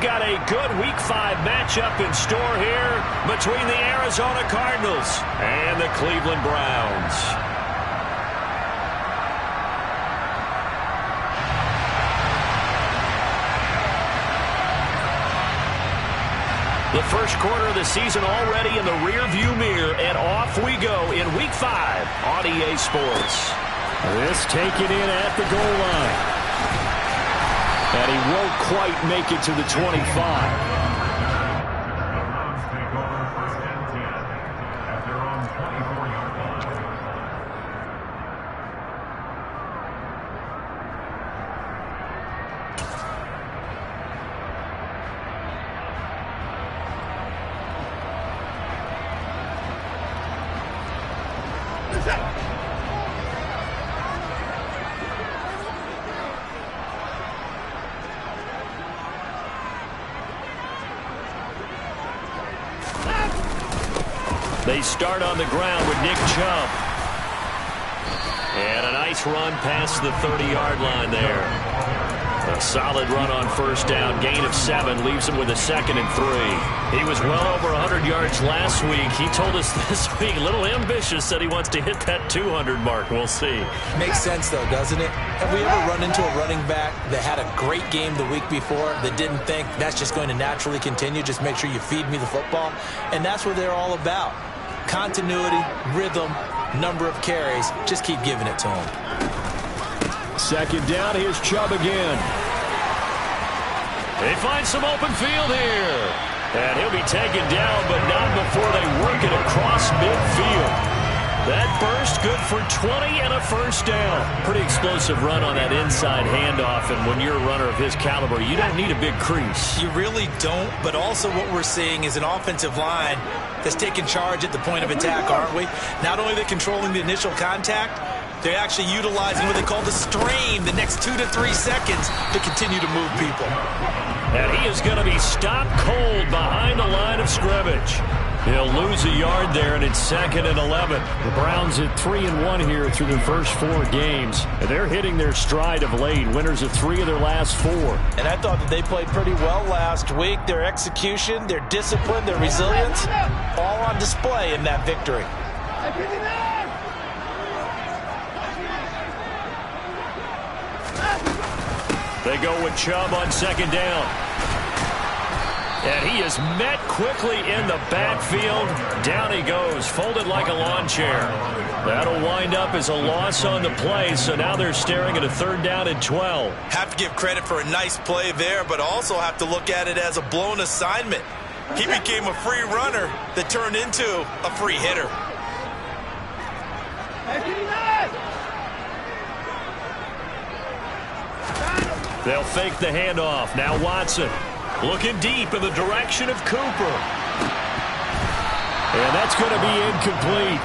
got a good Week 5 matchup in store here between the Arizona Cardinals and the Cleveland Browns. The first quarter of the season already in the rearview mirror, and off we go in Week 5 on EA Sports. This taken in at the goal line. And he won't quite make it to the 25. They start on the ground with Nick Chubb. And a nice run past the 30-yard line there. A solid run on first down. Gain of 7 leaves him with a 2nd and 3. He was well over 100 yards last week. He told us this week, a little ambitious, said he wants to hit that 200 mark. We'll see. Makes sense, though, doesn't it? Have we ever run into a running back that had a great game the week before that didn't think that's just going to naturally continue? Just make sure you feed me the football. And that's what they're all about. Continuity, rhythm, number of carries. Just keep giving it to him. Second down, here's Chubb again. They find some open field here. And he'll be taken down, but not before they work it across midfield. That burst good for 20 and a first down. Pretty explosive run on that inside handoff, and when you're a runner of his caliber, you don't need a big crease. You really don't, but also what we're seeing is an offensive line that's taking charge at the point of attack, aren't we? Not only are they controlling the initial contact, they're actually utilizing what they call the strain the next 2 to 3 seconds to continue to move people. And he is going to be stopped cold behind the line of scrimmage. He'll lose a yard there, and it's 2nd and 11. The Browns at 3-1 here through the first 4 games. And they're hitting their stride of late. Winners of 3 of their last 4. And I thought that they played pretty well last week. Their execution, their discipline, their resilience, all on display in that victory. They go with Chubb on 2nd down. And he is met quickly in the backfield. Down he goes, folded like a lawn chair. That'll wind up as a loss on the play, so now they're staring at a 3rd down and 12. Have to give credit for a nice play there, but also have to look at it as a blown assignment. He became a free runner that turned into a free hitter. They'll fake the handoff. Now Watson looking deep in the direction of Cooper. And that's going to be incomplete.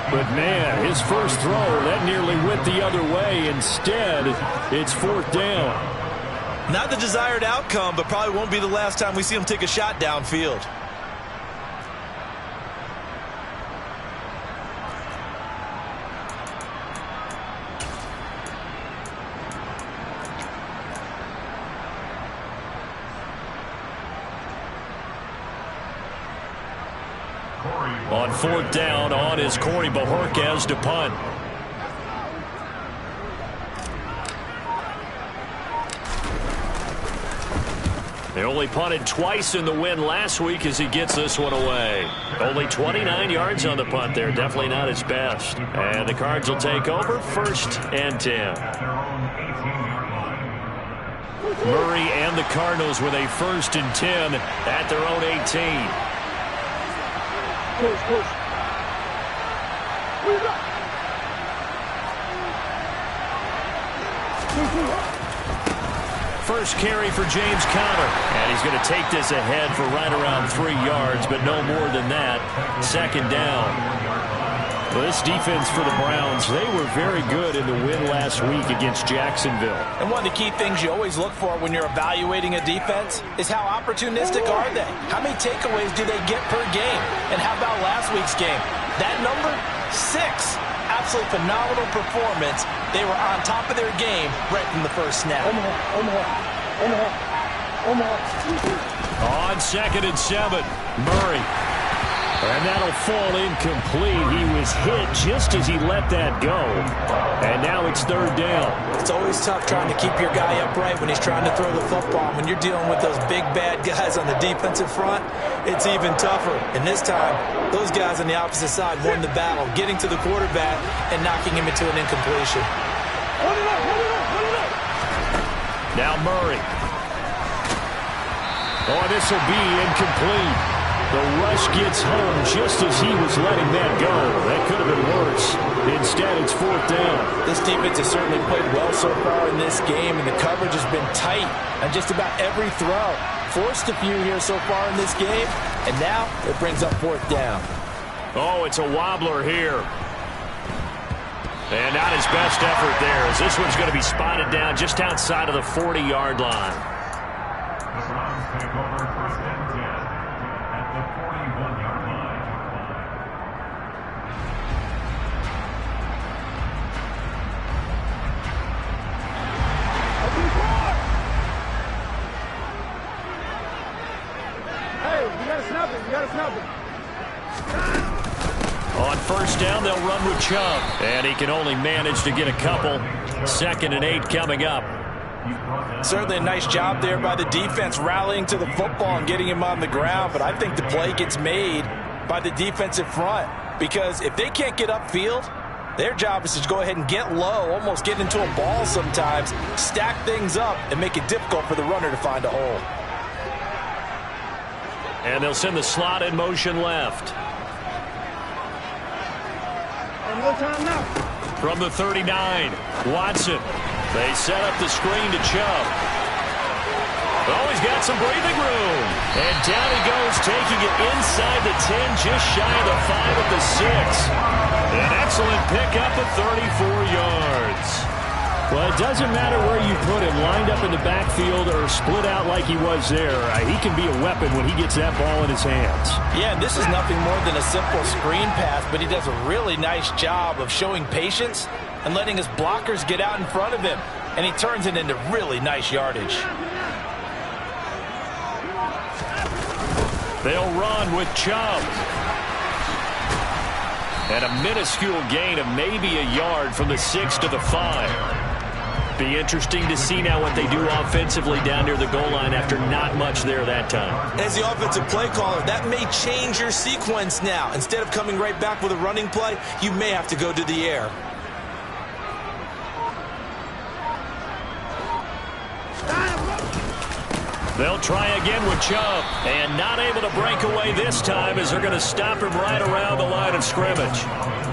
But, man, his first throw, that nearly went the other way. Instead, it's 4th down. Not the desired outcome, but probably won't be the last time we see him take a shot downfield. On 4th down, on is Corey Bojorquez to punt. They only punted twice in the win last week as he gets this one away. Only 29 yards on the punt there. Definitely not his best. And the Cards will take over 1st and 10. Murray and the Cardinals with a 1st and 10 at their own 18. First carry for James Conner. And he's going to take this ahead for right around 3 yards, but no more than that. 2nd down. Well, this defense for the Browns, they were very good in the win last week against Jacksonville. And one of the key things you always look for when you're evaluating a defense is how opportunistic are they? How many takeaways do they get per game? And how about last week's game? That number, 6. Absolutely phenomenal performance. They were on top of their game right from the first snap. On 2nd and 7, Murray. And that'll fall incomplete. He was hit just as he let that go. And now it's 3rd down. It's always tough trying to keep your guy upright when he's trying to throw the football. When you're dealing with those big, bad guys on the defensive front, it's even tougher. And this time, those guys on the opposite side won the battle, getting to the quarterback and knocking him into an incompletion. Now Murray. Oh, this will be incomplete. The rush gets home just as he was letting that go. That could have been worse. Instead, it's 4th down. This defense has certainly played well so far in this game, and the coverage has been tight on just about every throw. Forced a few here so far in this game, and now it brings up 4th down. Oh, it's a wobbler here. And not his best effort there, as this one's going to be spotted down just outside of the 40-yard line. The Browns take over 1st and 10 at the 41-yard line. Hey, you gotta snap it. You gotta snap it. On 1st down, they'll run with Chubb. And he can only manage to get a couple. 2nd and 8 coming up. Certainly a nice job there by the defense rallying to the football and getting him on the ground. But I think the play gets made by the defensive front. Because if they can't get upfield, their job is to go ahead and get low, almost get into a ball sometimes, stack things up, and make it difficult for the runner to find a hole. And they'll send the slot in motion left. No time now. From the 39, Watson. They set up the screen to Chubb. Oh, he's got some breathing room. And down he goes, taking it inside the 10, just shy of the 5 at the 6. An excellent pickup at 34 yards. Well, it doesn't matter where you put him, lined up in the backfield or split out like he was there. He can be a weapon when he gets that ball in his hands. Yeah, and this is nothing more than a simple screen pass, but he does a really nice job of showing patience and letting his blockers get out in front of him. And he turns it into really nice yardage. They'll run with Chubb. And a minuscule gain of maybe a yard from the 6 to the 5. Be interesting to see now what they do offensively down near the goal line after not much there that time. As the offensive play caller, that may change your sequence now. Instead of coming right back with a running play, you may have to go to the air. They'll try again with Chubb, and not able to break away this time as they're going to stop him right around the line of scrimmage.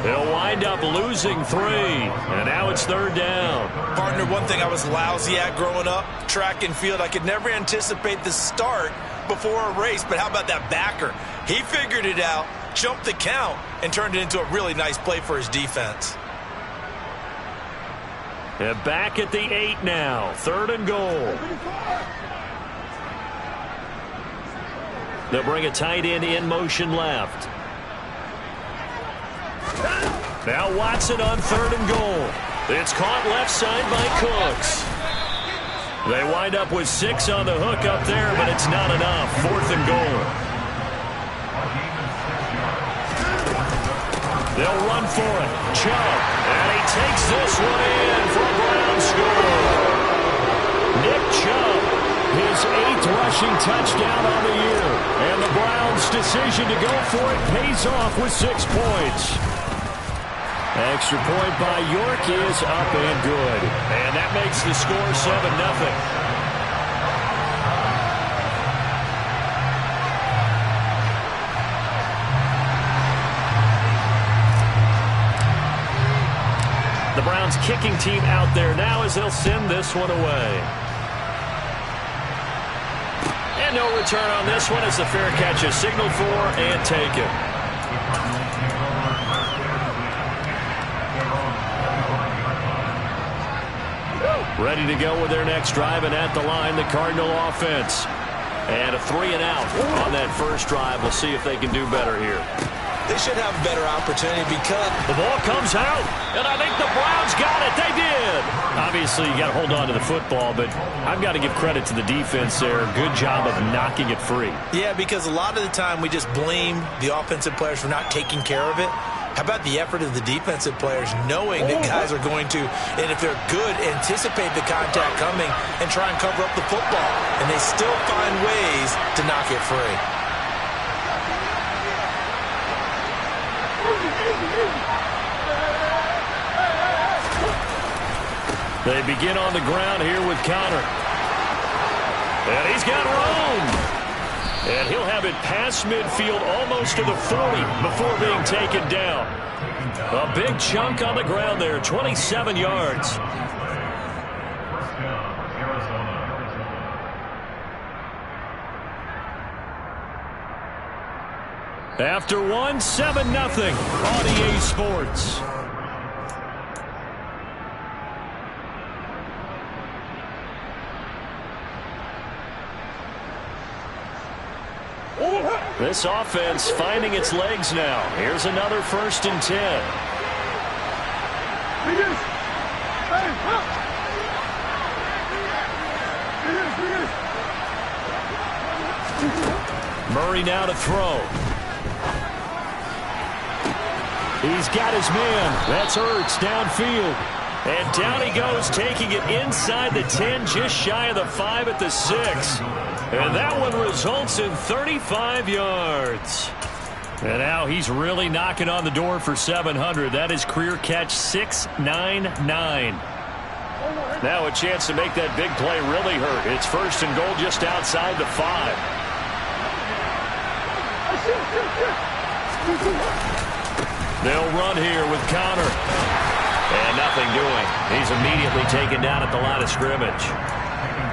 They'll wind up losing 3, and now it's 3rd down. Partner, one thing I was lousy at growing up, track and field, I could never anticipate the start before a race, but how about that backer? He figured it out, jumped the count, and turned it into a really nice play for his defense. And back at the 8 now, 3rd and goal. They'll bring a tight end in motion left. Now Watson on 3rd and goal. It's caught left side by Cooks. They wind up with 6 on the hook up there, but it's not enough. 4th and goal. They'll run for it. Chubb. And he takes this one in for a Brown score. Nick Chubb, his 8th rushing touchdown on the year. And the Browns' decision to go for it pays off with 6 points. Extra point by York is up and good. And that makes the score 7-0. The Browns kicking team out there now as they'll send this one away. And no return on this one as the fair catch is signaled for and taken. Ready to go with their next drive, and at the line, the Cardinal offense. And a 3 and out on that first drive. We'll see if they can do better here. They should have a better opportunity because the ball comes out, and I think the Browns got it. They did. Obviously, you got to hold on to the football, but I've got to give credit to the defense there. Good job of knocking it free. Yeah, because a lot of the time we just blame the offensive players for not taking care of it. How about the effort of the defensive players knowing that guys are going to, and if they're good, anticipate the contact coming and try and cover up the football, and they still find ways to knock it free. They begin on the ground here with Conner. And he's got room. And he'll have it past midfield almost to the 40 before being taken down. A big chunk on the ground there, 27 yards. First down, Arizona. After one, 7-0 on EA Sports. This offense finding its legs now. Here's another 1st and 10. Murray now to throw. He's got his man. That's Ertz downfield. And down he goes, taking it inside the 10, just shy of the 5 at the 6. And that one results in 35 yards. And now he's really knocking on the door for 700. That is career catch 699. Now a chance to make that big play really hurt. It's 1st and goal just outside the 5. They'll run here with Conner. And nothing doing. He's immediately taken down at the line of scrimmage.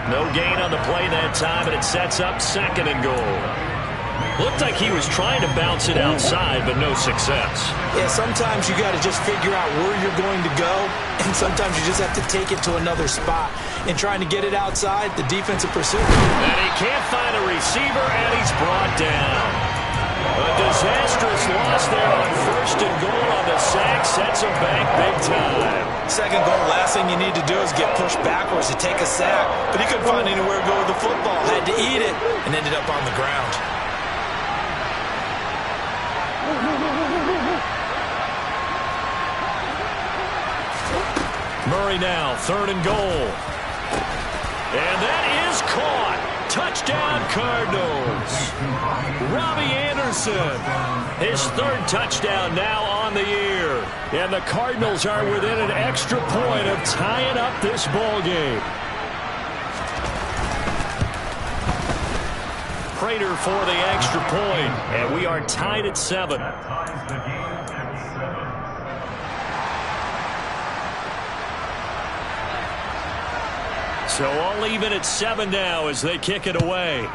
No gain on the play that time, and it sets up 2nd and goal. Looked like he was trying to bounce it outside, but no success. Yeah, sometimes you got to just figure out where you're going to go, and sometimes you just have to take it to another spot. And trying to get it outside, the defensive pursuit. And he can't find a receiver, and he's brought down. A disastrous loss there on 1st and goal on the sack sets him back big time. 2nd goal, last thing you need to do is get pushed backwards to take a sack. But he couldn't find anywhere to go with the football. Had to eat it and ended up on the ground. Murray now, 3rd and goal. And that is caught. Touchdown, Cardinals. Robbie Anderson, his 3rd touchdown now on the year. And the Cardinals are within an extra point of tying up this ball game. Prater for the extra point, and we are tied at 7. That ties the game at 7. So all even at 7 now as they kick it away.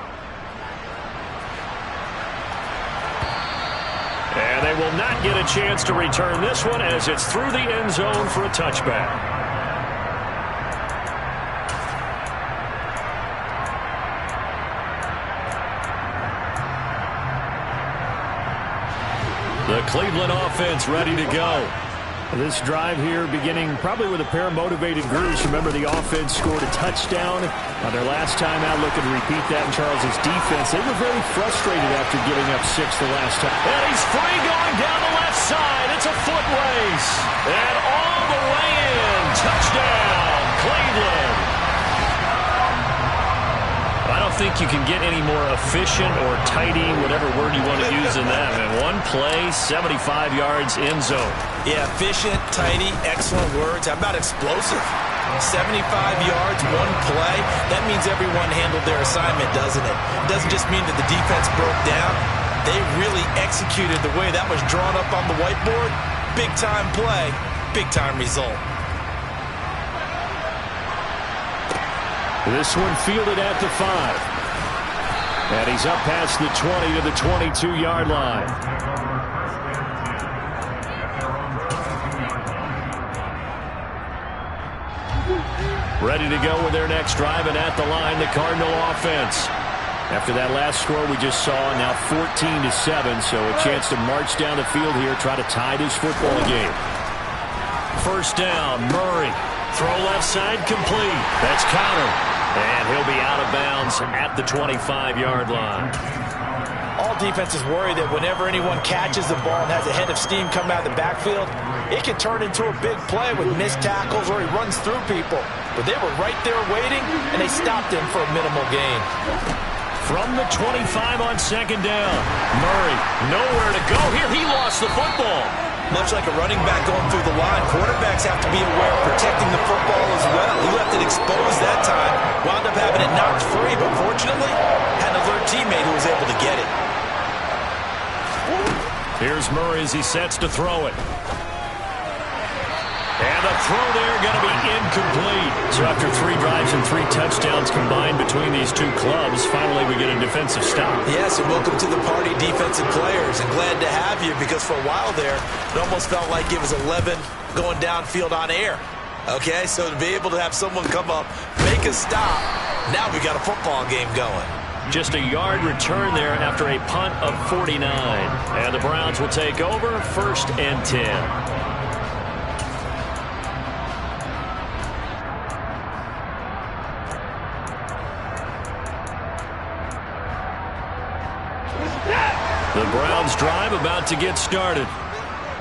And they will not get a chance to return this one as it's through the end zone for a touchback. The Cleveland offense ready to go. This drive here beginning probably with a pair of motivated groups. Remember, the offense scored a touchdown on their last time out, looking to repeat that in Charles' defense. They were very frustrated after giving up 6 the last time. And he's free going down the left side. It's a foot race. And all the way in. Touchdown, Cleveland. I don't think you can get any more efficient or tidy, whatever word you want to use in that. And one play, 75 yards, end zone. Yeah, efficient, tidy, excellent words. How about explosive? 75 yards, one play. That means everyone handled their assignment, doesn't it? It doesn't just mean that the defense broke down. They really executed the way that was drawn up on the whiteboard. Big-time play, big-time result. This one fielded at the 5. And he's up past the 20 to the 22-yard line. Ready to go with their next drive, and at the line, the Cardinal offense. After that last score we just saw, now 14-7, so a chance to march down the field here, try to tie this football game. First down, Murray. Throw left side, complete. That's Connor. And he'll be out of bounds at the 25-yard line. All defenses worry that whenever anyone catches the ball and has a head of steam come out of the backfield, it can turn into a big play with missed tackles or he runs through people. But they were right there waiting, and they stopped him for a minimal gain. From the 25 on second down, Murray nowhere to go here. He lost the football. Much like a running back going through the line, quarterbacks have to be aware of protecting the football as well. He left it exposed that time, wound up having it knocked free, but fortunately had an alert teammate who was able to get it. Here's Murray as he sets to throw it. And the throw there going to be incomplete. So after 3 drives and 3 touchdowns combined between these two clubs, finally we get a defensive stop. Yes, and welcome to the party, defensive players. And glad to have you, because for a while there, it almost felt like it was 11 going downfield on air. Okay, so to be able to have someone come up, make a stop, now we got a football game going. Just a yard return there after a punt of 49. And the Browns will take over, 1st and 10. The Browns drive about to get started.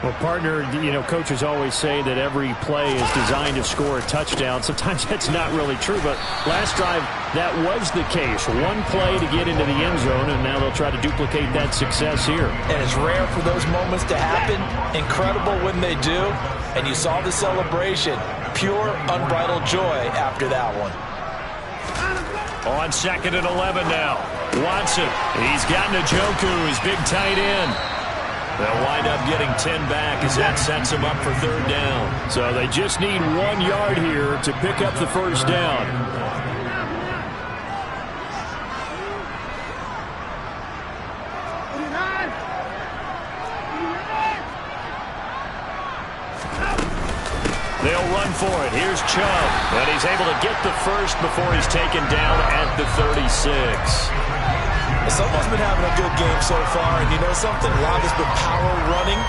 Well, partner, coaches always say that every play is designed to score a touchdown. Sometimes that's not really true, but last drive, that was the case. One play to get into the end zone, and now they'll try to duplicate that success here. And it's rare for those moments to happen. Incredible when they do. And you saw the celebration. Pure, unbridled joy after that one. On 2nd and 11 now. Watson, he's got Njoku, his big tight end. They'll wind up getting 10 back as that sets them up for 3rd down. So they just need 1 yard here to pick up the first down. They'll run for it. Here's Chubb. And he's able to get the first before he's taken down at the 36. Someone's been having a good game so far, and you know something? A lot has been power running.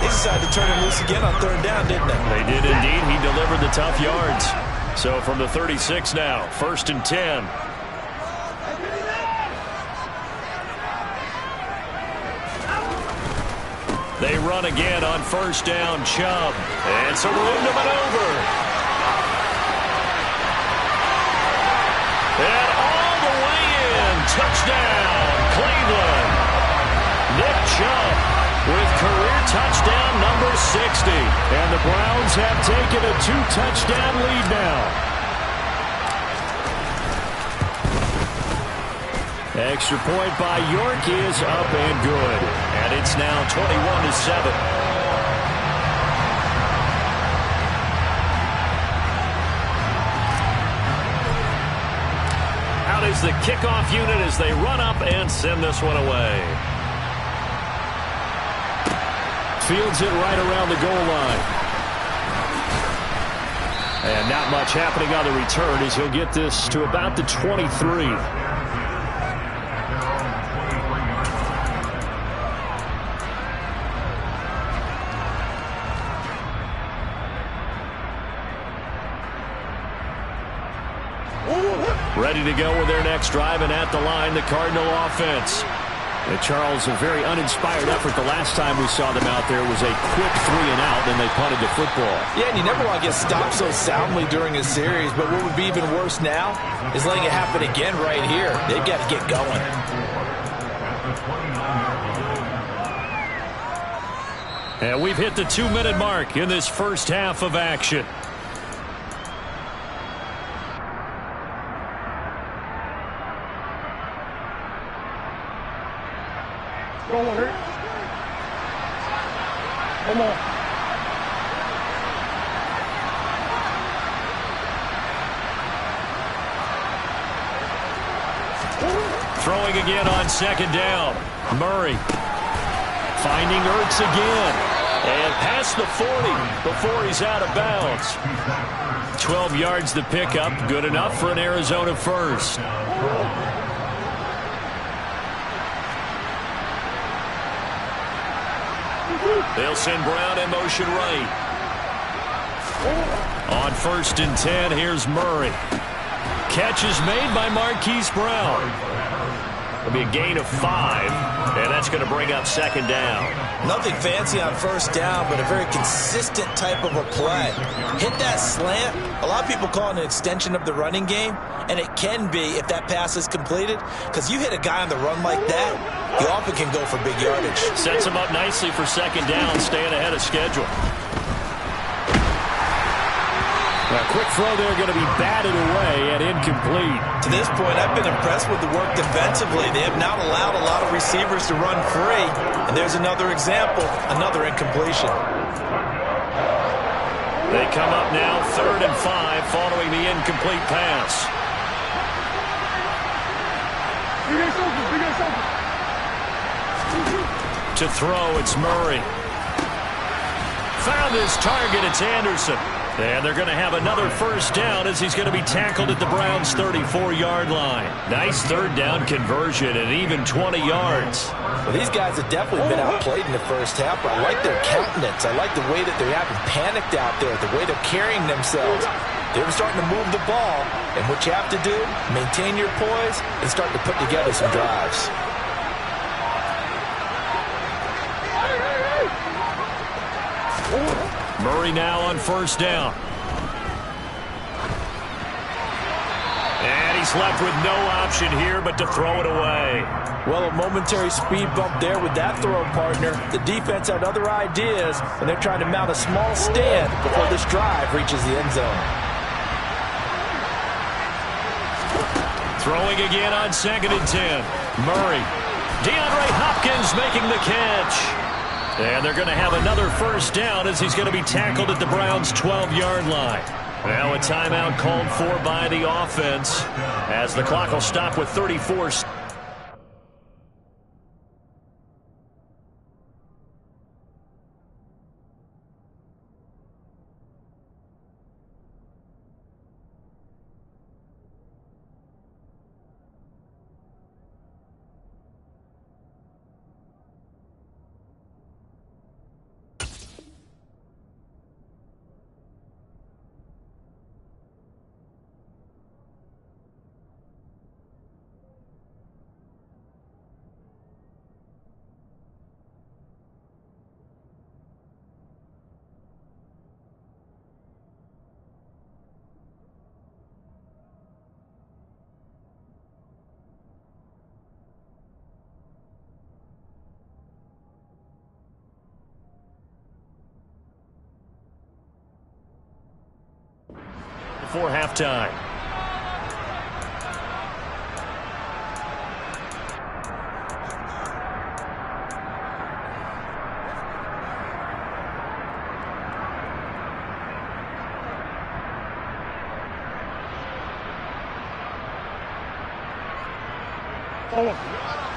They decided to turn him loose again on 3rd down, didn't they? They did indeed. He delivered the tough yards. So from the 36 now, 1st and 10. They run again on 1st down, Chubb. And some room to maneuver. And all the way in. Touchdown, Cleveland. Nick Chubb with career touchdown number 60. And the Browns have taken a 2-touchdown lead now. Extra point by York is up and good. And it's now 21-7. Out is the kickoff unit as they run up and send this one away. Fields it right around the goal line. And not much happening on the return as he'll get this to about the 23. Ready to go with their next drive, and at the line, the Cardinal offense. Charles, a very uninspired effort the last time we saw them out there was a quick 3-and-out, then they punted the football. Yeah, and you never want to get stopped so soundly during a series, but what would be even worse now is letting it happen again right here. They've got to get going. And we've hit the 2-minute mark in this first half of action. Come on, Hurt. Come on. Throwing again on 2nd down. Murray finding Ertz again. And past the 40 before he's out of bounds. 12 yards to pick up. Good enough for an Arizona first. They'll send Brown in motion right. On 1st and 10, here's Murray. Catch is made by Marquise Brown. It'll be a gain of 5, and that's going to bring up 2nd down. Nothing fancy on 1st down, but a very consistent type of a play. Hit that slant. A lot of people call it an extension of the running game, and it can be if that pass is completed, because you hit a guy on the run like that, you often can go for big yardage. Sets him up nicely for 2nd down, staying ahead of schedule. A quick throw there going to be batted away and incomplete. To this point, I've been impressed with the work defensively. They have not allowed a lot of receivers to run free. And there's another example, another incompletion. They come up now 3rd and 5 following the incomplete pass. To throw, it's Murray. Found his target, it's Anderson. And they're going to have another 1st down as he's going to be tackled at the Browns' 34-yard line. Nice 3rd down conversion and even 20 yards. Well, these guys have definitely been outplayed in the 1st half, but I like their countenance. I like the way that they haven't panicked out there, the way they're carrying themselves. They're starting to move the ball, and what you have to do, maintain your poise and start to put together some drives. Murray now on 1st down. And he's left with no option here but to throw it away. Well, a momentary speed bump there with that throw, partner. The defense had other ideas, and they're trying to mount a small stand before this drive reaches the end zone. Throwing again on 2nd and 10. Murray. DeAndre Hopkins making the catch. And they're going to have another 1st down as he's going to be tackled at the Browns' 12-yard line. Now a timeout called for by the offense as the clock will stop with 34 seconds. Before halftime.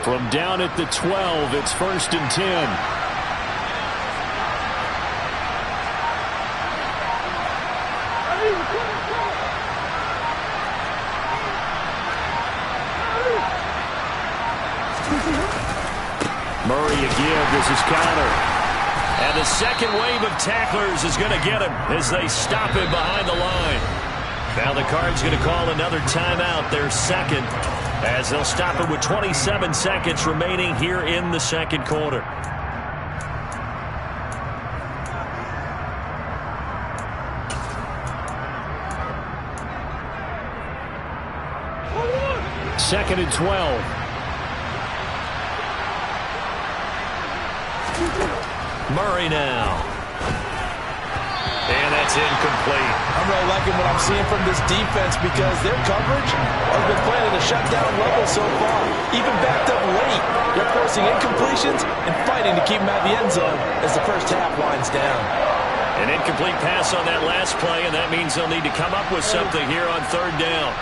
From down at the 12, it's 1st and 10. Murray again, this is counter. And the second wave of tacklers is going to get him as they stop him behind the line. Now the Cards going to call another timeout, their 2nd, as they'll stop him with 27 seconds remaining here in the 2nd quarter. Second and 12. Murray now. And that's incomplete. I'm really liking what I'm seeing from this defense because their coverage has been playing at a shutdown level so far. Even backed up late, they're forcing incompletions and fighting to keep them out of the end zone as the 1st half winds down. An incomplete pass on that last play, and that means they'll need to come up with something here on 3rd down.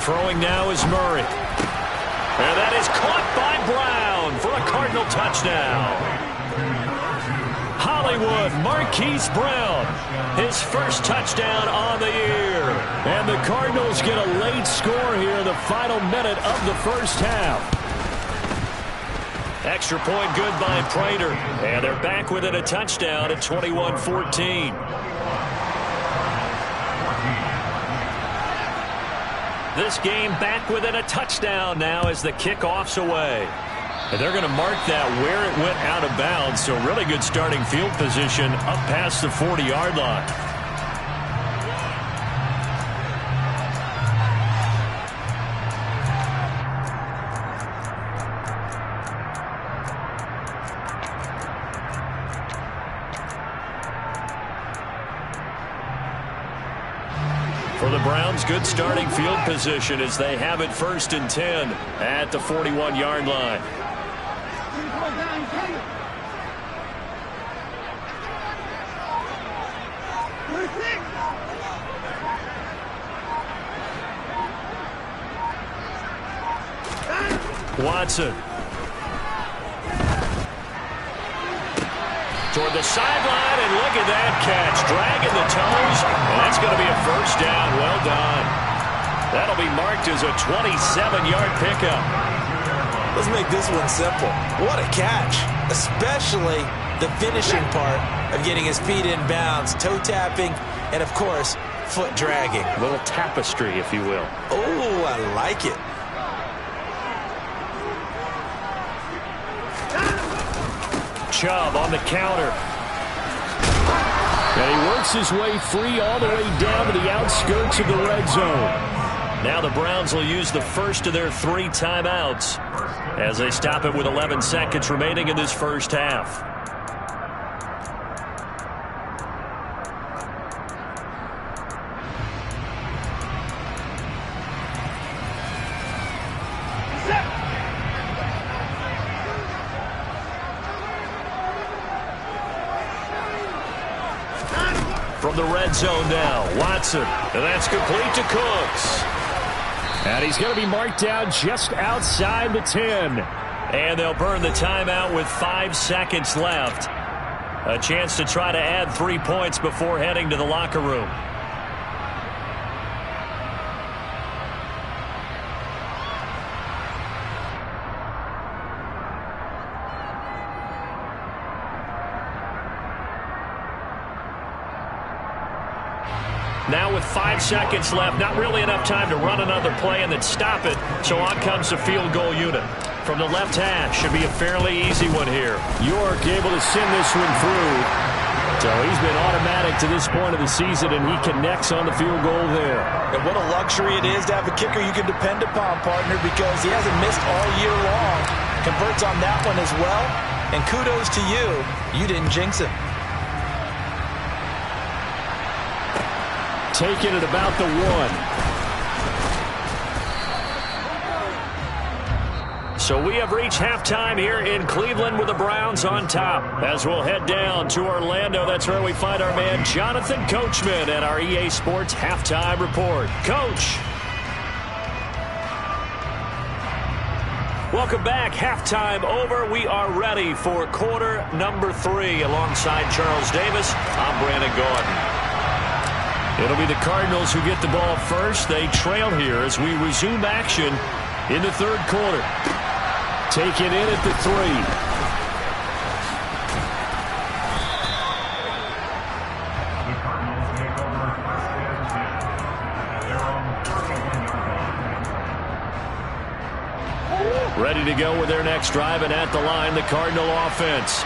Throwing now is Murray. And that is caught by Brown for a Cardinal touchdown. Hollywood, Marquise Brown, his 1st touchdown on the year. And the Cardinals get a late score here in the final minute of the 1st half. Extra point good by Prater. And they're back within a touchdown at 21-14. This game back within a touchdown now as the kickoff's away. And they're going to mark that where it went out of bounds. So really good starting field position up past the 40-yard line. For the Browns, good starting field position as they have it 1st and 10 at the 41-yard line. Watson. Toward the sideline, and look at that catch. Dragging the toes, and that's going to be a 1st down. Well done. That'll be marked as a 27-yard pickup. Let's make this one simple. What a catch, especially the finishing part of getting his feet in bounds, toe tapping, and, of course, foot dragging. A little tapestry, if you will. Oh, I like it. Chubb on the counter. And he works his way free all the way down to the outskirts of the red zone. Now the Browns will use the first of their 3 timeouts as they stop it with 11 seconds remaining in this first half. From the red zone now, Watson, and that's complete to Cooks. And he's going to be marked down just outside the 10. And they'll burn the timeout with 5 seconds left. A chance to try to add 3 points before heading to the locker room. Now with 5 seconds left, not really enough time to run another play and then stop it. So on comes the field goal unit. From the left hash, should be a fairly easy one here. York able to send this one through. So he's been automatic to this point of the season, and he connects on the field goal there. And what a luxury it is to have a kicker you can depend upon, partner, because he hasn't missed all year long. Converts on that one as well. And kudos to you. You didn't jinx him. Taking it about the 1. So we have reached halftime here in Cleveland with the Browns on top. As we'll head down to Orlando, that's where we find our man Jonathan Coachman at our EA Sports Halftime Report. Coach. Welcome back. Halftime over. We are ready for quarter number 3 alongside Charles Davis. I'm Brandon Gaudin. It'll be the Cardinals who get the ball first. They trail here as we resume action in the 3rd quarter. Take it in at the 3. The Cardinals take over 1st and 10 at their own 31-yard line. Ready to go with their next drive, and at the line, the Cardinal offense.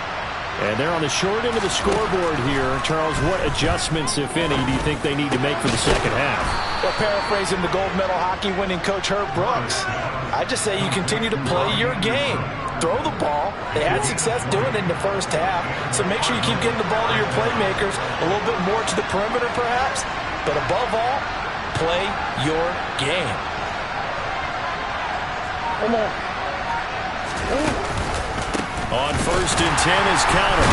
And they're on the short end of the scoreboard here. Charles, what adjustments, if any, do you think they need to make for the second half? Well, paraphrasing the gold medal hockey winning coach Herb Brooks, I just say you continue to play your game. Throw the ball. They had success doing it in the first half, so make sure you keep getting the ball to your playmakers, a little bit more to the perimeter perhaps, but above all, play your game. Come on. On 1st and 10 is counter.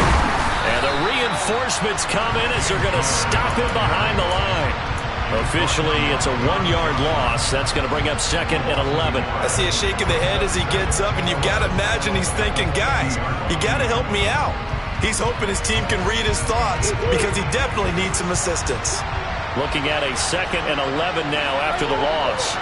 And the reinforcements come in as they're going to stop him behind the line. Officially, it's a 1-yard loss. That's going to bring up 2nd and 11. I see a shake of the head as he gets up, and you've got to imagine he's thinking, guys, you got to help me out. He's hoping his team can read his thoughts because he definitely needs some assistance. Looking at a 2nd and 11 now after the loss.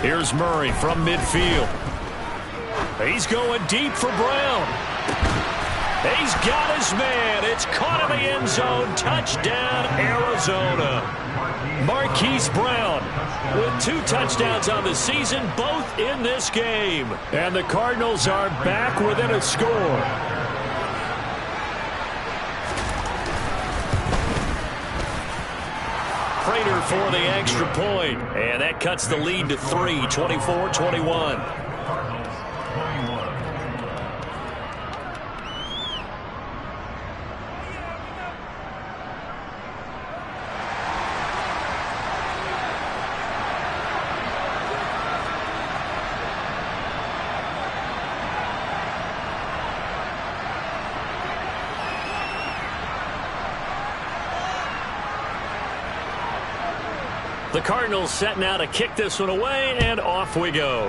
Here's Murray from midfield. He's going deep for Brown. He's got his man. It's caught in the end zone. Touchdown, Arizona. Marquise Brown with 2 touchdowns on the season, both in this game. And the Cardinals are back within a score. Prater for the extra point. And that cuts the lead to 3, 24-21. The Cardinals set now to kick this one away, and off we go.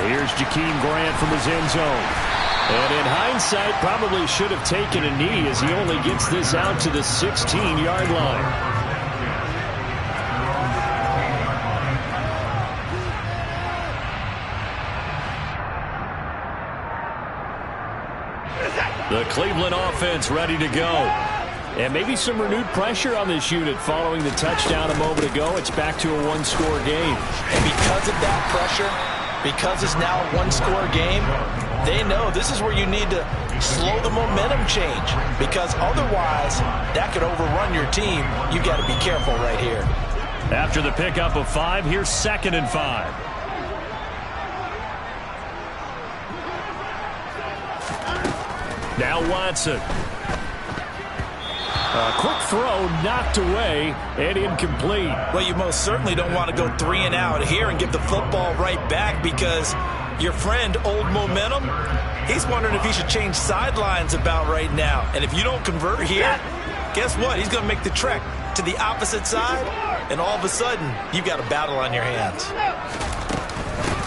Here's Jakeem Grant from his end zone. And in hindsight, probably should have taken a knee as he only gets this out to the 16-yard line. The Cleveland offense ready to go. And maybe some renewed pressure on this unit following the touchdown a moment ago. It's back to a 1-score game. And because of that pressure, because it's now a 1-score game, they know this is where you need to slow the momentum change. Because otherwise, that could overrun your team. You got to be careful right here. After the pickup of 5, here's 2nd and 5. Now Watson. A quick throw knocked away and incomplete. Well, you most certainly don't want to go 3 and out here and get the football right back because your friend, Old Momentum, he's wondering if he should change sidelines about right now. And if you don't convert here, guess what? He's going to make the trek to the opposite side, and all of a sudden, you've got a battle on your hands.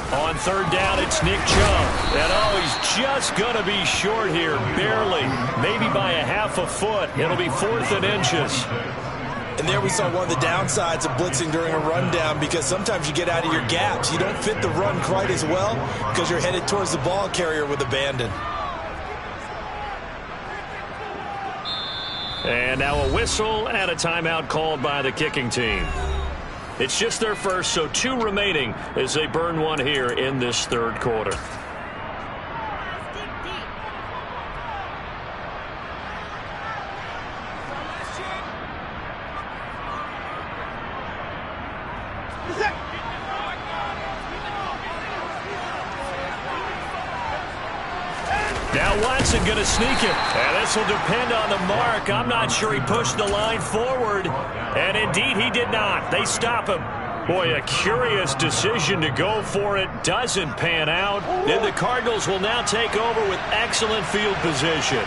On 3rd down, it's Nick Chubb. And he's just going to be short here, barely, maybe by a half a foot. It'll be 4th and inches. And there we saw one of the downsides of blitzing during a rundown because sometimes you get out of your gaps. You don't fit the run quite as well because you're headed towards the ball carrier with abandon. And now a whistle and a timeout called by the kicking team. It's just their first, so 2 remaining as they burn one here in this 3rd quarter. Now Watson going to sneak it. And this will depend on the mark. I'm not sure he pushed the line forward. And indeed he did not. They stop him. Boy, a curious decision to go for it. Doesn't pan out. Then the Cardinals will now take over with excellent field position.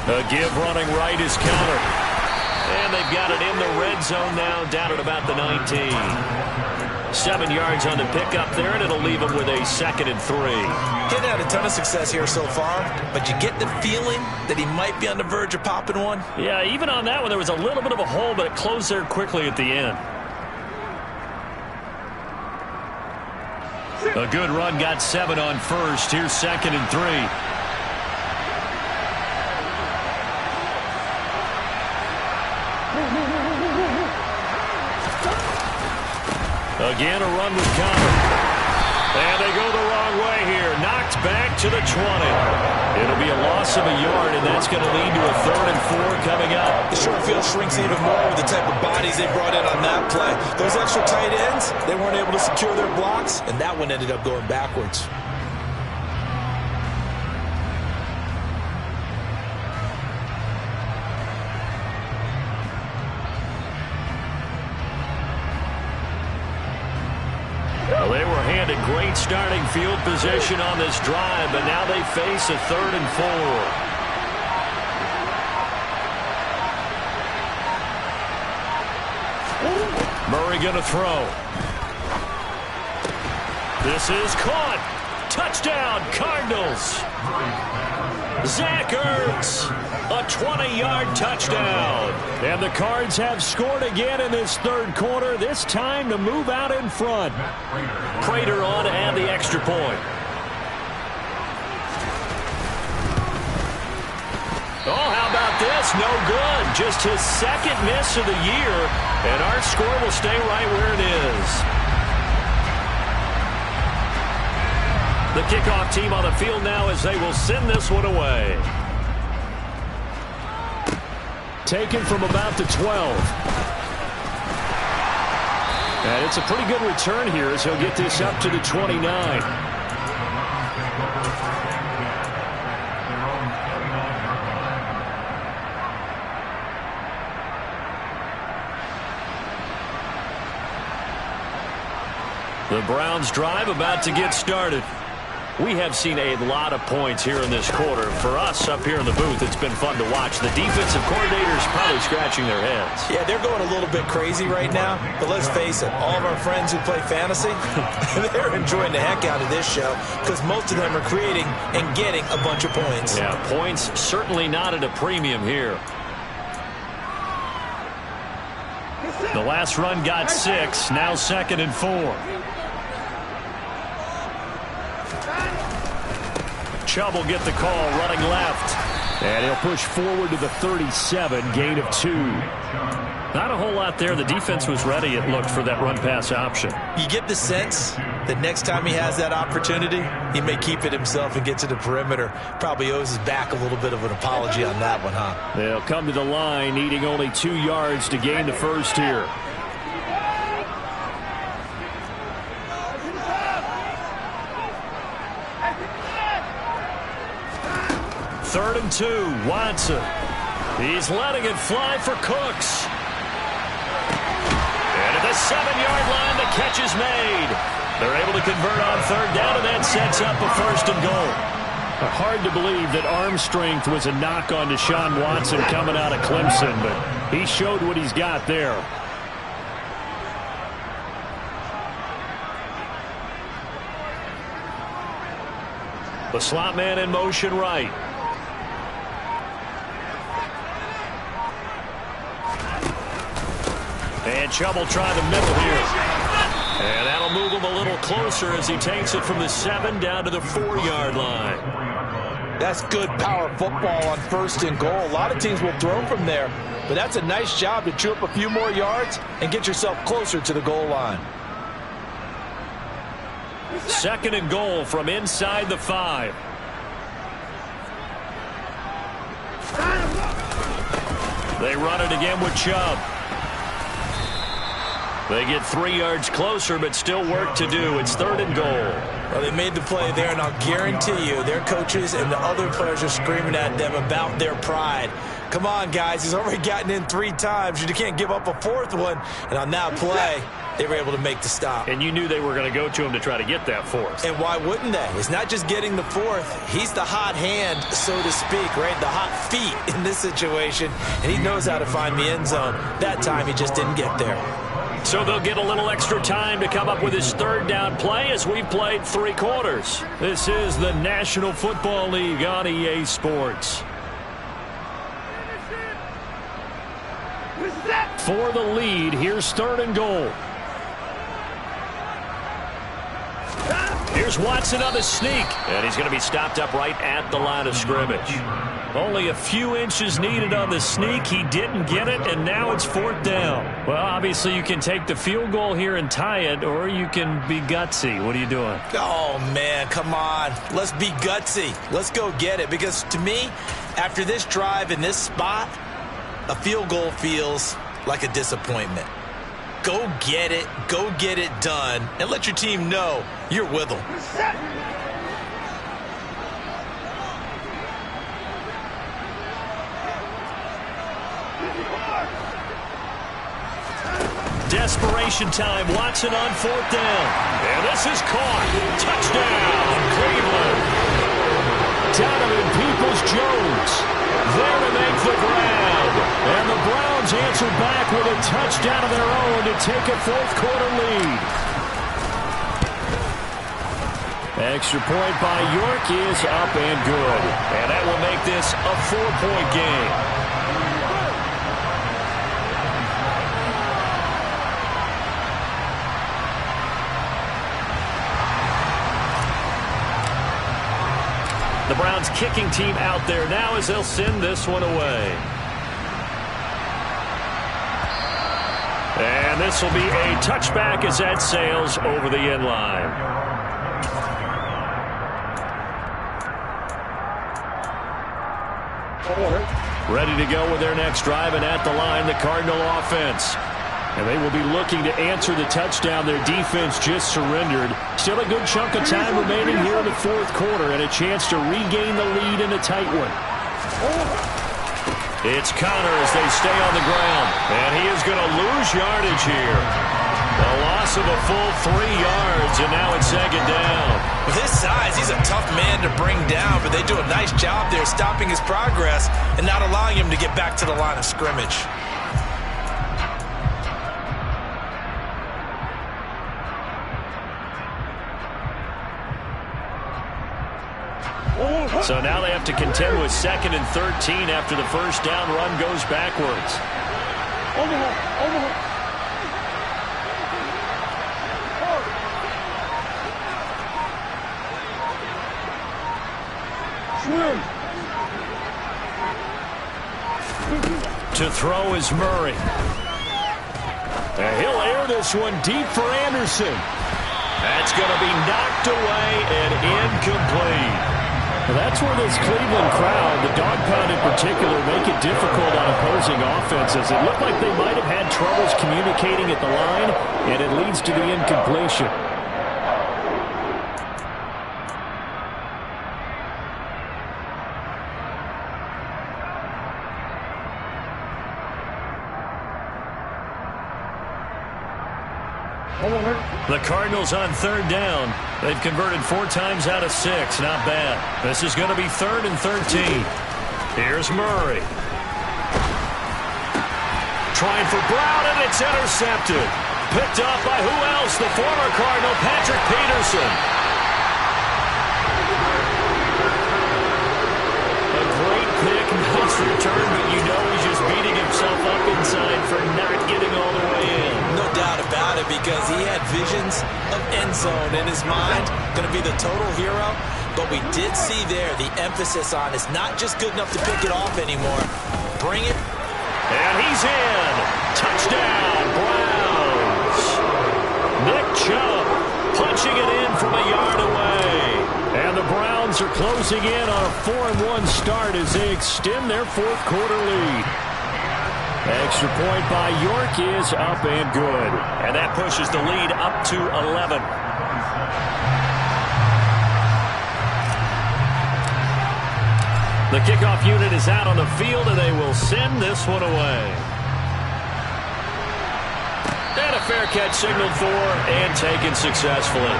A give running right is counter. And they've got it in the red zone now, down at about the 19. 7 yards on the pickup there, and it'll leave them with a 2nd and 3. Getting had a ton of success here so far, but you get the feeling that he might be on the verge of popping one. Yeah, even on that one, there was a little bit of a hole, but it closed there quickly at the end. A good run, got 7 on first. Here's 2nd and 3. Again, a run with Conner. And they go the wrong way here. Knocked back to the 20. It'll be a loss of a yard, and that's going to lead to a 3rd and 4 coming up. The short field shrinks even more with the type of bodies they brought in on that play. Those extra tight ends, they weren't able to secure their blocks, and that one ended up going backwards. Well, they were handed great starting field position on this drive, but now they face a 3rd and 4. Murray going to throw. This is caught. Touchdown, Cardinals. Zach Ertz, a 20-yard touchdown. And the Cards have scored again in this 3rd quarter, this time to move out in front. Prater on to add the extra point. Oh, how about this? No good. Just his 2nd miss of the year, and our score will stay right where it is. The kickoff team on the field now as they will send this one away. Taken from about the 12. And it's a pretty good return here as he'll get this up to the 29. The Browns drive about to get started. We have seen a lot of points here in this quarter. For us up here in the booth, it's been fun to watch. The defensive coordinators probably scratching their heads. Yeah, they're going a little bit crazy right now. But let's face it, all of our friends who play fantasy, they're enjoying the heck out of this show because most of them are creating and getting a bunch of points. Yeah, points certainly not at a premium here. The last run got 6, now 2nd and 4. Chubb will get the call, running left. And he'll push forward to the 37, gain of 2. Not a whole lot there. The defense was ready, it looked, for that run-pass option. You get the sense that next time he has that opportunity, he may keep it himself and get to the perimeter. Probably owes his back a little bit of an apology on that one, huh? They'll come to the line, needing only 2 yards to gain the first here. Third and 2, Watson. He's letting it fly for Cooks. And at the 7-yard line, the catch is made. They're able to convert on 3rd down, and that sets up a 1st and goal. Hard to believe that arm strength was a knock on Deshaun Watson coming out of Clemson, but he showed what he's got there. The slot man in motion right. And Chubb will try the middle here. And that'll move him a little closer as he takes it from the 7 down to the 4-yard line. That's good power football on 1st and goal. A lot of teams will throw from there, but that's a nice job to chew up a few more yards and get yourself closer to the goal line. 2nd and goal from inside the 5. They run it again with Chubb. They get 3 yards closer, but still work to do. It's 3rd and goal. Well, they made the play there, and I'll guarantee you their coaches and the other players are screaming at them about their pride. Come on, guys. He's already gotten in 3 times. You can't give up a 4th one. And on that play, they were able to make the stop. And you knew they were going to go to him to try to get that 4th. And why wouldn't they? It's not just getting the 4th. He's the hot hand, so to speak, right? The hot feet in this situation. And he knows how to find the end zone. That time, he just didn't get there. So they'll get a little extra time to come up with his 3rd down play as we've played 3 quarters. This is the National Football League on EA Sports. For the lead, here's 3rd and goal. Here's Watson on the sneak. And he's going to be stopped up right at the line of scrimmage. Only a few inches needed on the sneak. He didn't get it, and now it's 4th down. Well, obviously you can take the field goal here and tie it, or you can be gutsy. What are you doing? Oh, man, come on. Let's be gutsy. Let's go get it. Because to me, after this drive in this spot, a field goal feels like a disappointment. Go get it done, and let your team know you're with them. desperation time. Watson on 4th down. And this is caught. Touchdown, Cleveland. Donovan Peoples-Jones there to make the grab. And the Browns answer back with a touchdown of their own to take a 4th quarter lead. Extra point by York is up and good. And that will make this a 4-point game. The Browns kicking team out there now as they'll send this one away. And this will be a touchback as that sails over the end line. Ready to go with their next drive, and at the line, the Cardinal offense. And they will be looking to answer the touchdown their defense just surrendered. Still a good chunk of time remaining here in the 4th quarter and a chance to regain the lead in a tight one. It's Connor as they stay on the ground. And he is going to lose yardage here. A loss of a full 3 yards, and now it's 2nd down. With his size, he's a tough man to bring down, but they do a nice job there stopping his progress and not allowing him to get back to the line of scrimmage. So now they have to contend with 2nd and 13 after the first down run goes backwards. To throw is Murray. And he'll air this one deep for Anderson. That's going to be knocked away and incomplete. Well, that's where this Cleveland crowd, the dog pound in particular, make it difficult on opposing offenses. It looked like they might have had troubles communicating at the line, and it leads to the incompletion. The Cardinals on 3rd down. They've converted 4 times out of 6. Not bad. This is going to be 3rd and 13. Here's Murray. Trying for Brown, and it's intercepted. Picked up by who else? The former Cardinal, Patrick Peterson. A great pick, nice return, but you know he's just beating himself up inside for not getting all the way in. No doubt about it, because he had visions of end zone in his mind. Going to be the total hero. But we did see there the emphasis on it's not just good enough to pick it off anymore. Bring it. And he's in. Touchdown, Browns. Nick Chubb punching it in from a yard away. And the Browns are closing in on a 4-1 start as they extend their 4th quarter lead. Extra point by York is up and good. And that pushes the lead up to 11. The kickoff unit is out on the field, and they will send this one away. And a fair catch signaled for and taken successfully.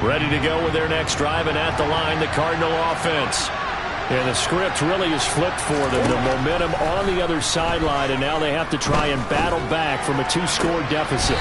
Ready to go with their next drive, and at the line, the Cardinal offense. And the script really is flipped for them. The momentum on the other sideline, and now they have to try and battle back from a 2-score deficit.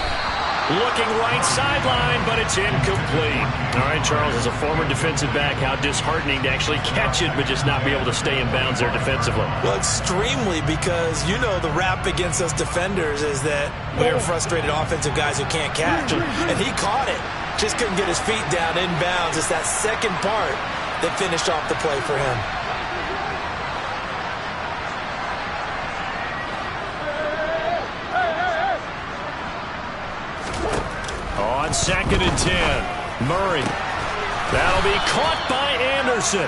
Looking right sideline, but it's incomplete. All right, Charles, as a former defensive back, how disheartening to actually catch it, but just not be able to stay in bounds there defensively. Well, extremely, because you know the rap against us defenders is that we're frustrated offensive guys who can't catch. And he caught it. Just couldn't get his feet down in bounds. It's that second part that finished off the play for him. On 2nd and 10, Murray. That'll be caught by Anderson.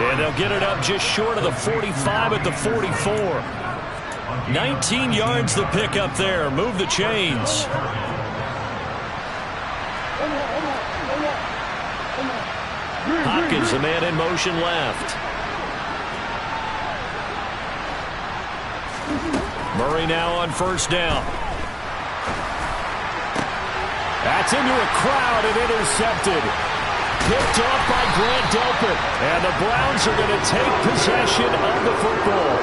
And they'll get it up just short of the 45 at the 44. 19 yards to pick up there. Move the chains. Hopkins, the man in motion left. Murray now on first down. That's into a crowd and intercepted. Picked off by Grant Delpit. And the Browns are going to take possession of the football.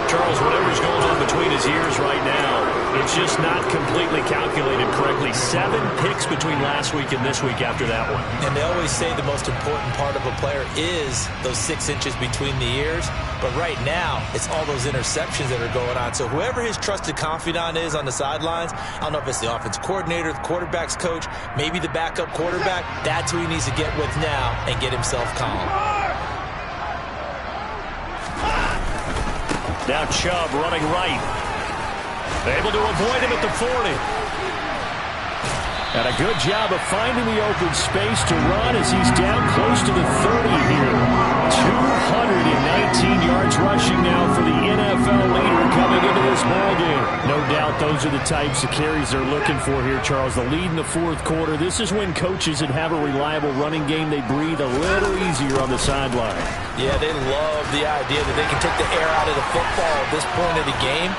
Charles, whatever's going on between his ears right now, it's just not completely calculated correctly. 7 picks between last week and this week after that one. And they always say the most important part of a player is those 6 inches between the ears. But right now, it's all those interceptions that are going on. So whoever his trusted confidant is on the sidelines, I don't know if it's the offensive coordinator, the quarterback's coach, maybe the backup quarterback, that's who he needs to get with now and get himself calm. Now Chubb running right. Able to avoid him at the 40. And a good job of finding the open space to run as he's down close to the 30 here. 219 yards rushing now for the NFL leader coming into this ballgame. No doubt those are the types of carries they're looking for here, Charles. The lead in the fourth quarter. This is when coaches that have a reliable running game, they breathe a little easier on the sideline. Yeah, they love the idea that they can take the air out of the football at this point of the game.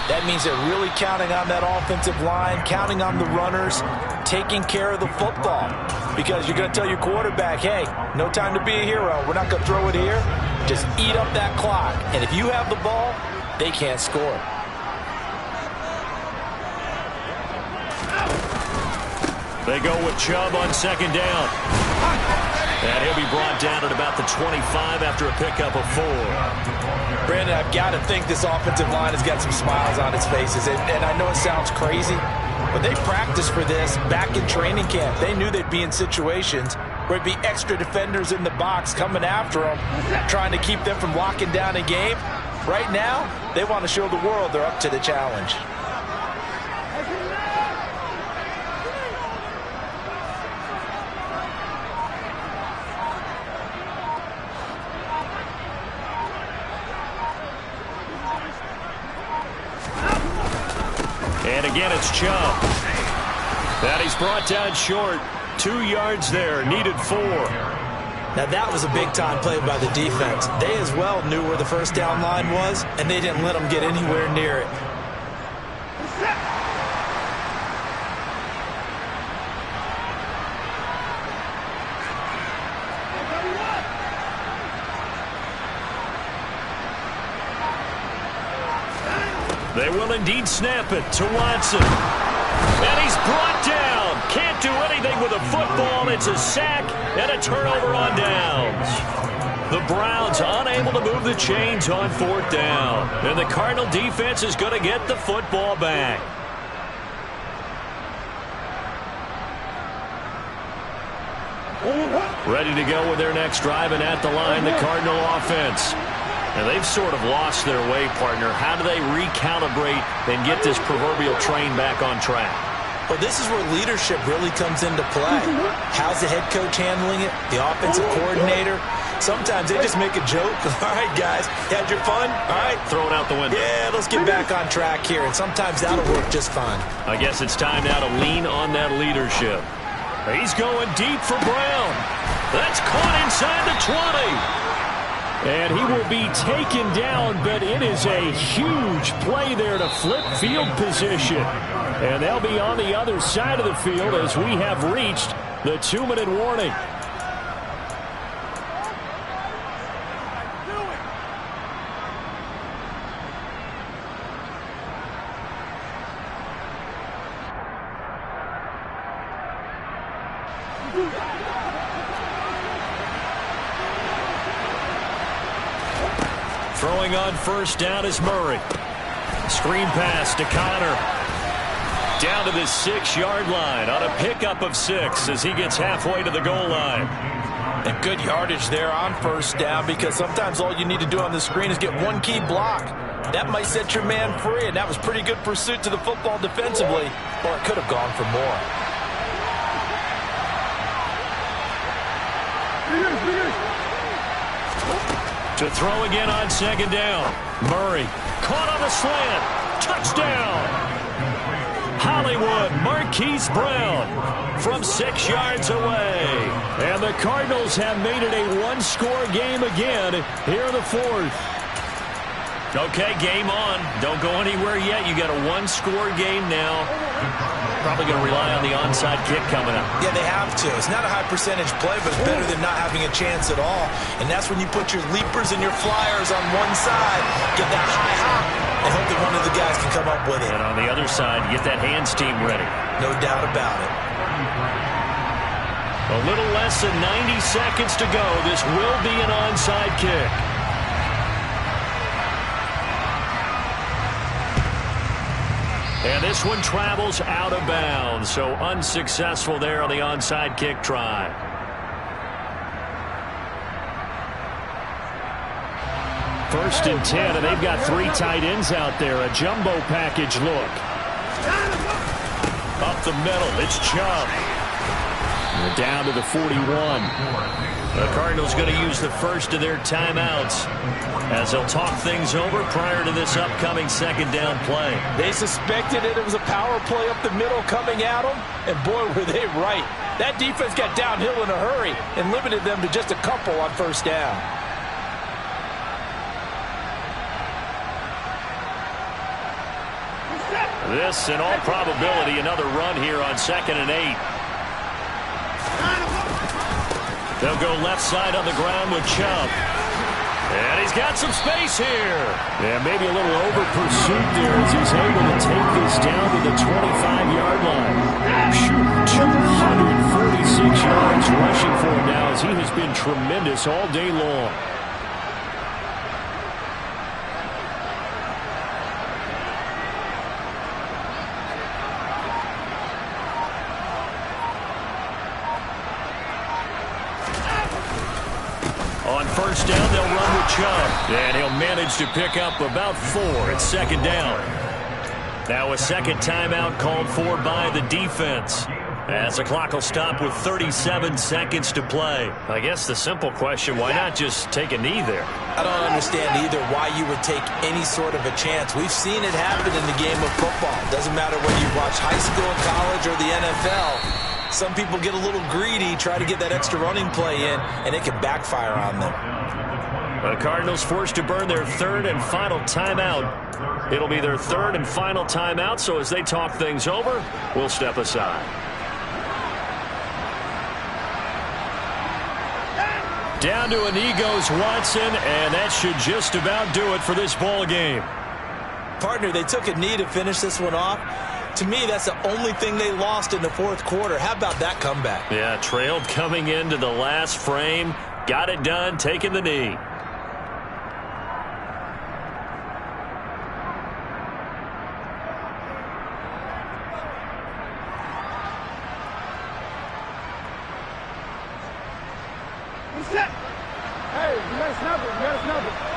That means they're really counting on that offensive line, counting on the runners, taking care of the football. Because you're going to tell your quarterback, hey, no time to be a hero. We're not going to throw it here. Just eat up that clock. And if you have the ball, they can't score. They go with Chubb on second down. And he'll be brought down at about the 25 after a pickup of 4. Brandon, I've got to think this offensive line has got some smiles on its faces. And I know it sounds crazy, but they practiced for this back in training camp. They knew they'd be in situations where it'd be extra defenders in the box coming after them, trying to keep them from locking down a game. Right now, they want to show the world they're up to the challenge. And again, it's Chubb. That he's brought down short. 2 yards there, needed 4. Now that was a big-time play by the defense. They as well knew where the first down line was, and they didn't let them get anywhere near it. They will indeed snap it to Watson. And he's brought down. Can't do anything with a football. It's a sack and a turnover on downs. The Browns unable to move the chains on fourth down. And the Cardinal defense is going to get the football back. Ready to go with their next drive, and at the line, the Cardinal offense. And they've sort of lost their way, partner. How do they recalibrate and get this proverbial train back on track? Well, this is where leadership really comes into play. How's the head coach handling it? The offensive coordinator? Sometimes they just make a joke. All right, guys, had your fun? All right. Throw it out the window. Yeah, let's get back on track here. And sometimes that'll work just fine. I guess it's time now to lean on that leadership. He's going deep for Brown. That's caught inside the 20. And he will be taken down, but it is a huge play there to flip field position. And they'll be on the other side of the field as we have reached the 2-minute warning. Throwing on first down is Murray. Screen pass to Connor. Down to the 6-yard line on a pickup of 6 as he gets halfway to the goal line. And good yardage there on first down, because sometimes all you need to do on the screen is get one key block. That might set your man free, and that was pretty good pursuit to the football defensively, or it could have gone for more. To throw again on second down. Murray caught on the slant. Touchdown. Hollywood, Marquise Brown from 6 yards away. And the the Cardinals have made it a one-score game again here in the fourth. Okay, game on. Don't go anywhere yet. You got a one-score game now. Probably going to rely on the onside kick coming up. Yeah, they have to. It's not a high percentage play, but it's better than not having a chance at all. And that's when you put your leapers and your flyers on one side, get that high hop, and hope that one of the guys can come up with it. And on the other side, get that hands team ready. No doubt about it. A little less than 90 seconds to go. This will be an onside kick. And this one travels out of bounds, so unsuccessful there on the onside kick try. First and 10, and they've got 3 tight ends out there. A jumbo package look. Up the middle, it's Chubb. We're down to the 41. The Cardinals going to use the first of their timeouts as they'll talk things over prior to this upcoming second down play. They suspected it was a power play up the middle coming at them, and boy, were they right. That defense got downhill in a hurry and limited them to just a couple on first down. This, in all probability, another run here on 2nd and 8. They'll go left side on the ground with Chubb. And he's got some space here. Yeah, maybe a little over-pursuit there as he's able to take this down to the 25-yard line. 246 yards rushing for him now as he has been tremendous all day long. On first down, they'll run with Chubb. And he'll manage to pick up about 4 at second down. Now a second timeout called for by the defense, as the clock will stop with 37 seconds to play. I guess the simple question, why not just take a knee there? I don't understand either why you would take any sort of a chance. We've seen it happen in the game of football. Doesn't matter whether you watch high school, college, or the NFL. Some people get a little greedy, try to get that extra running play in, and it can backfire on them. The Cardinals forced to burn their third and final timeout. It'll be their third and final timeout, so as they talk things over, we'll step aside. Down to a knee goes Watson, and that should just about do it for this ball game. Partner, they took a knee to finish this one off. To me, that's the only thing they lost in the fourth quarter. How about that comeback? Yeah, trailed coming into the last frame. Got it done, taking the knee. Hey, you got to snap it. You got to snap it.